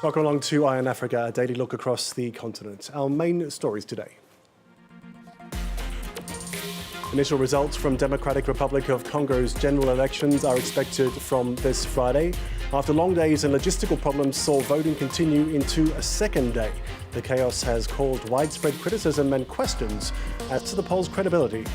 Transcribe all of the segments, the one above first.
Welcome along to Eye on Africa, a daily look across the continent. Our main stories today. Initial results from Democratic Republic of Congo's general elections are expected from this Friday. After long days and logistical problems saw voting continue into a second day, the chaos has caused widespread criticism and questions as to the poll's credibility.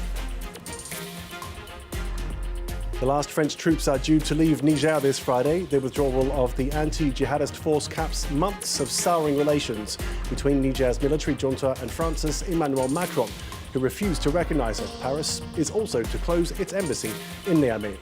The last French troops are due to leave Niger this Friday. The withdrawal of the anti-jihadist force caps months of souring relations between Niger's military junta and France's Emmanuel Macron, who refused to recognize it. Paris is also to close its embassy in Niamey.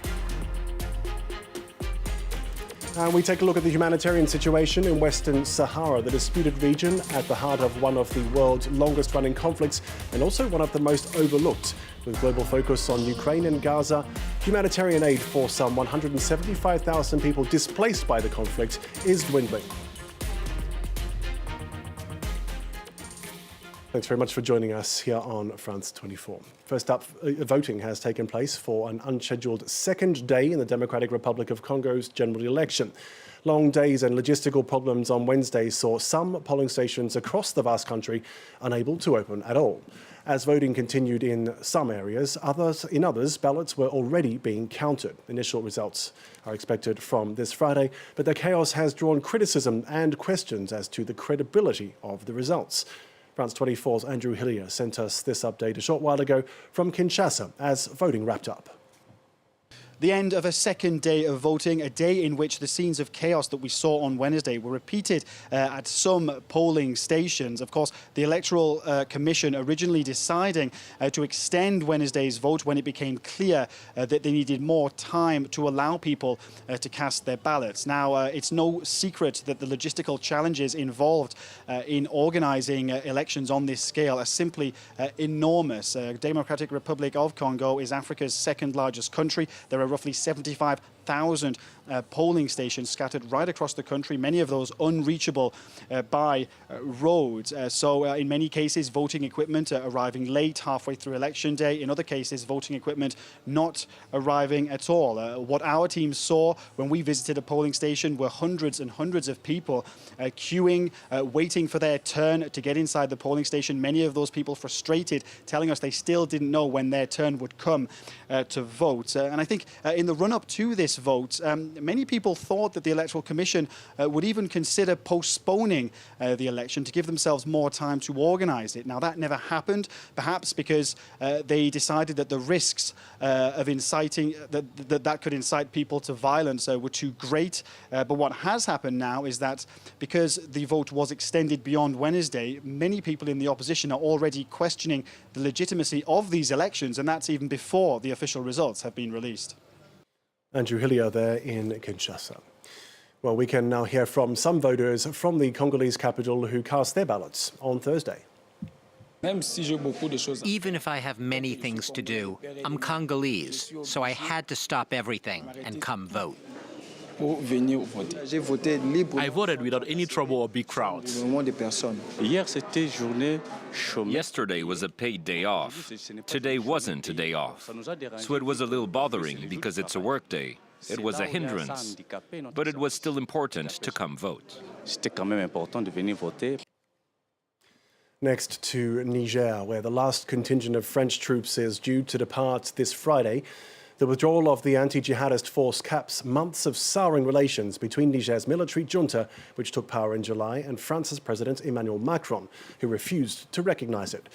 And we take a look at the humanitarian situation in Western Sahara, the disputed region at the heart of one of the world's longest-running conflicts and also one of the most overlooked. With global focus on Ukraine and Gaza, humanitarian aid for some 175,000 people displaced by the conflict is dwindling. Thanks very much for joining us here on France 24. First up, voting has taken place for an unscheduled second day in the Democratic Republic of Congo's general election. Long days and logistical problems on Wednesday saw some polling stations across the vast country unable to open at all. As voting continued in some areas, in others, ballots were already being counted. Initial results are expected from this Friday, but the chaos has drawn criticism and questions as to the credibility of the results. France 24's Andrew Hillier sent us this update a short while ago from Kinshasa as voting wrapped up. The end of a second day of voting, a day in which the scenes of chaos that we saw on Wednesday were repeated at some polling stations. Of course, the Electoral Commission originally deciding to extend Wednesday's vote when it became clear that they needed more time to allow people to cast their ballots. Now, it's no secret that the logistical challenges involved in organizing elections on this scale are simply enormous. Democratic Republic of Congo is Africa's second largest country. There are roughly 75,000 polling stations scattered right across the country, many of those unreachable by roads. So in many cases, voting equipment arriving late, halfway through election day. In other cases, voting equipment not arriving at all. What our team saw when we visited a polling station were hundreds and hundreds of people queuing, waiting for their turn to get inside the polling station. Many of those people frustrated, telling us they still didn't know when their turn would come to vote. And I think in the run-up to this vote, many people thought that the Electoral Commission would even consider postponing the election to give themselves more time to organise it. Now, that never happened, perhaps because they decided that the risks of inciting, that could incite people to violence were too great. But what has happened now is that because the vote was extended beyond Wednesday, many people in the opposition are already questioning the legitimacy of these elections, and that's even before the official results have been released. Andrew Hillier there in Kinshasa. Well, we can now hear from some voters from the Congolese capital who cast their ballots on Thursday. Even if I have many things to do, I'm Congolese, so I had to stop everything and come vote. I voted without any trouble or big crowds. Yesterday was a paid day off. Today wasn't a day off. So it was a little bothering because it's a work day. It was a hindrance. But it was still important to come vote. Next to Niger, where the last contingent of French troops is due to depart this Friday. The withdrawal of the anti-jihadist force caps months of souring relations between Niger's military junta, which took power in July, and France's President Emmanuel Macron, who refused to recognize it.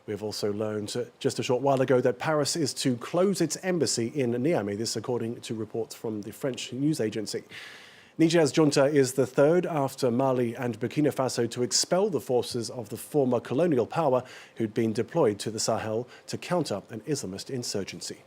We have also learned just a short while ago that Paris is to close its embassy in Niamey, this according to reports from the French news agency. Niger's junta is the third after Mali and Burkina Faso to expel the forces of the former colonial power who'd been deployed to the Sahel to counter an Islamist insurgency.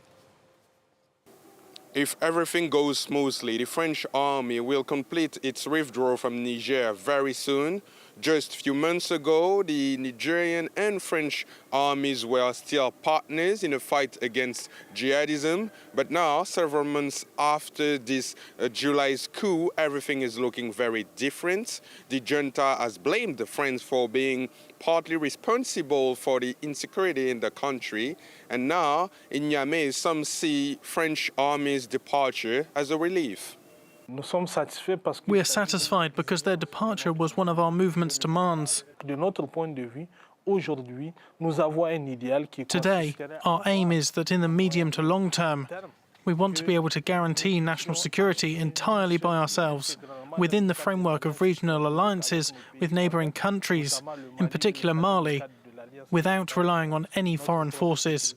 If everything goes smoothly, the French army will complete its withdrawal from Niger very soon. Just a few months ago, the Nigerian and French armies were still partners in a fight against jihadism. But now, several months after this July's coup, everything is looking very different. The junta has blamed France for being partly responsible for the insecurity in the country. And now, in Niamey, some see French army's departure as a relief. We are satisfied because their departure was one of our movement's demands. Today, our aim is that in the medium to long term, we want to be able to guarantee national security entirely by ourselves, within the framework of regional alliances with neighbouring countries, in particular Mali, without relying on any foreign forces.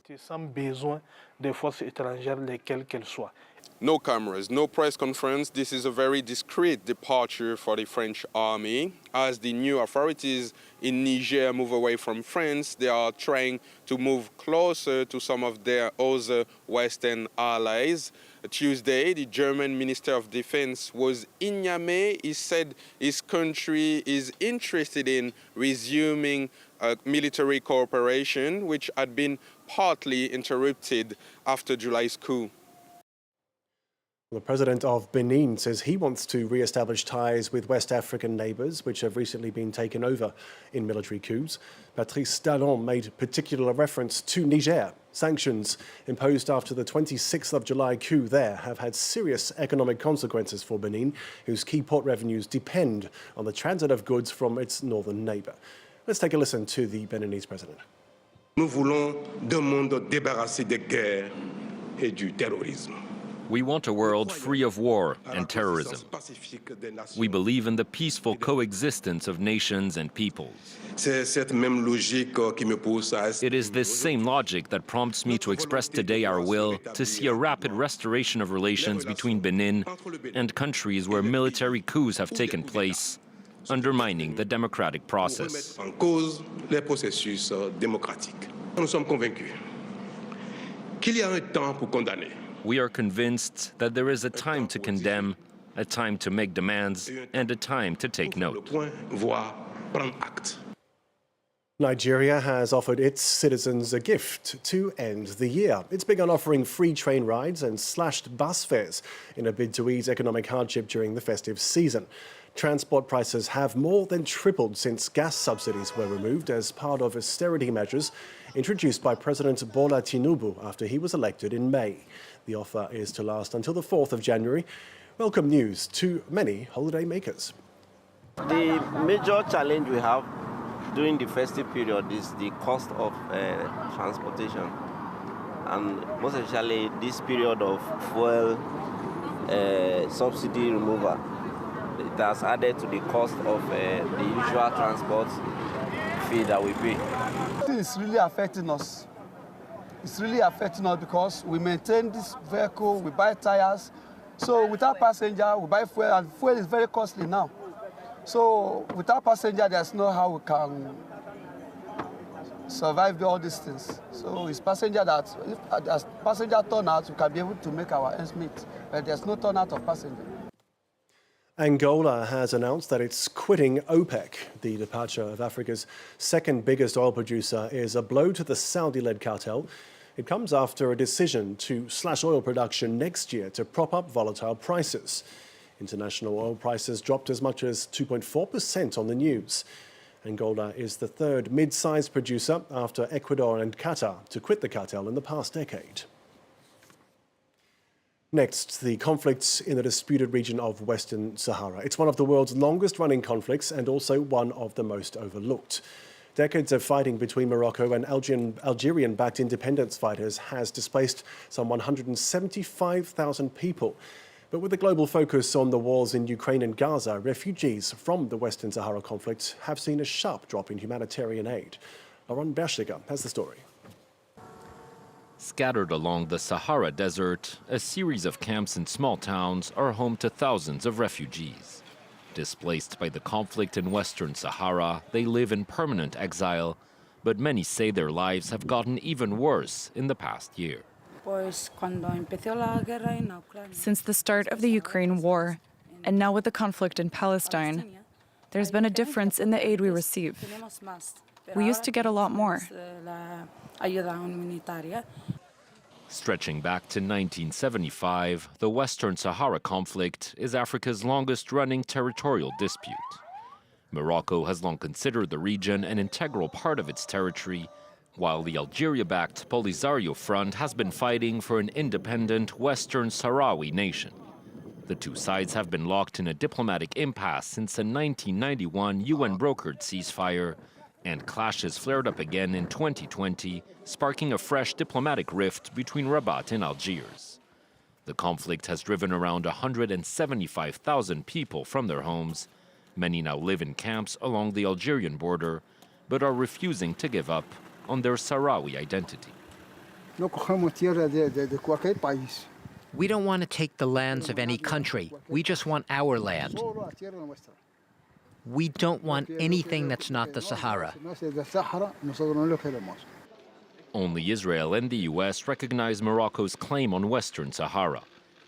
No cameras, no press conference. This is a very discreet departure for the French army. As the new authorities in Niger move away from France, they are trying to move closer to some of their other Western allies. Tuesday, the German Minister of Defense was in Niamey. He said his country is interested in resuming military cooperation, which had been partly interrupted after July's coup. The president of Benin says he wants to re-establish ties with West African neighbours, which have recently been taken over in military coups. Patrice Talon made particular reference to Niger. Sanctions imposed after the 26th of July coup there have had serious economic consequences for Benin, whose key port revenues depend on the transit of goods from its northern neighbour. Let's take a listen to the Beninese president. Nous voulons d'un monde débarrassé des guerres et du terrorisme. We want a world free of war and terrorism. We believe in the peaceful coexistence of nations and peoples. It is this same logic that prompts me to express today our will to see a rapid restoration of relations between Benin and countries where military coups have taken place, undermining the democratic process. Nous sommes convaincus qu'il y a un temps pour condamner. We are convinced that there is a time to condemn, a time to make demands, and a time to take note. Nigeria has offered its citizens a gift to end the year. It's begun offering free train rides and slashed bus fares in a bid to ease economic hardship during the festive season. Transport prices have more than tripled since gas subsidies were removed as part of austerity measures introduced by President Bola Tinubu after he was elected in May. The offer is to last until the 4th of January. Welcome news to many holiday makers. The major challenge we have during the festive period is the cost of transportation, and most especially this period of fuel subsidy removal. It has added to the cost of the usual transport fee that we pay. It's really affecting us. It's really affecting us because we maintain this vehicle, we buy tires. So without passenger, we buy fuel, and fuel is very costly now. So without passenger, there's no how we can survive all these things. So it's passenger that, if as passenger turnout, we can be able to make our ends meet. But there's no turnout of passenger. Angola has announced that it's quitting OPEC. The departure of Africa's second biggest oil producer is a blow to the Saudi-led cartel. It comes after a decision to slash oil production next year to prop up volatile prices. International oil prices dropped as much as 2.4% on the news. Angola is the third mid-sized producer after Ecuador and Qatar to quit the cartel in the past decade. Next, the conflicts in the disputed region of Western Sahara. It's one of the world's longest-running conflicts and also one of the most overlooked. Decades of fighting between Morocco and Algerian-backed independence fighters has displaced some 175,000 people. But with the global focus on the wars in Ukraine and Gaza, refugees from the Western Sahara conflict have seen a sharp drop in humanitarian aid. Laurent Berschliger has the story. Scattered along the Sahara Desert, a series of camps in small towns are home to thousands of refugees. Displaced by the conflict in Western Sahara, they live in permanent exile, but many say their lives have gotten even worse in the past year. Since the start of the Ukraine war, and now with the conflict in Palestine, there's been a difference in the aid we receive. We used to get a lot more. Stretching back to 1975, the Western Sahara conflict is Africa's longest-running territorial dispute. Morocco has long considered the region an integral part of its territory, while the Algeria-backed Polisario Front has been fighting for an independent Western Sahrawi nation. The two sides have been locked in a diplomatic impasse since a 1991 UN-brokered ceasefire, and clashes flared up again in 2020, sparking a fresh diplomatic rift between Rabat and Algiers. The conflict has driven around 175,000 people from their homes. Many now live in camps along the Algerian border, but are refusing to give up on their Sahrawi identity. We don't want to take the lands of any country. We just want our land. We don't want anything that's not the Sahara. Only Israel and the U.S. recognize Morocco's claim on Western Sahara.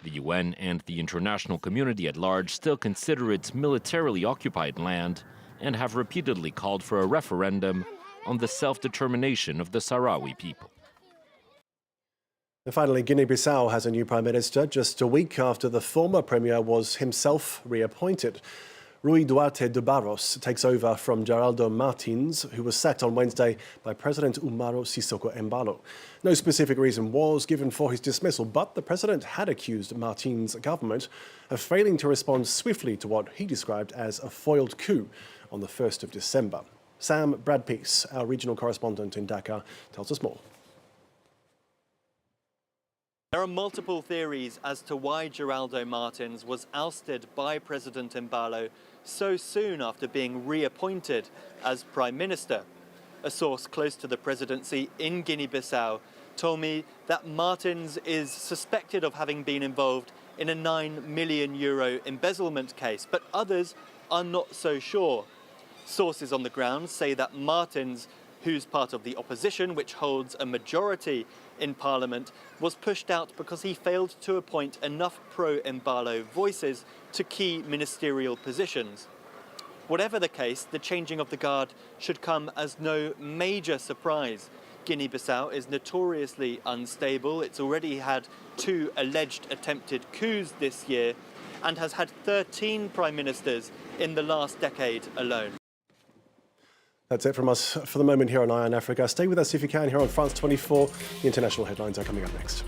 The UN and the international community at large still consider it militarily occupied land and have repeatedly called for a referendum on the self-determination of the Sahrawi people. And finally, Guinea-Bissau has a new prime minister just a week after the former premier was himself reappointed. Rui Duarte de Barros takes over from Geraldo Martins, who was sacked on Wednesday by President Umaro Sissoko Embalo. No specific reason was given for his dismissal, but the president had accused Martins' government of failing to respond swiftly to what he described as a foiled coup on the 1st of December. Sam Bradpeace, our regional correspondent in Dakar, tells us more. There are multiple theories as to why Geraldo Martins was ousted by President Embalo so soon after being reappointed as Prime Minister. A source close to the presidency in Guinea-Bissau told me that Martins is suspected of having been involved in a €9 million embezzlement case, but others are not so sure. Sources on the ground say that Martins, who's part of the opposition, which holds a majority in Parliament, was pushed out because he failed to appoint enough pro-Embalo voices to key ministerial positions. Whatever the case, the changing of the guard should come as no major surprise. Guinea-Bissau is notoriously unstable. It's already had 2 alleged attempted coups this year and has had 13 prime ministers in the last decade alone. That's it from us for the moment here on Eye on Africa. Stay with us if you can here on France 24. The international headlines are coming up next.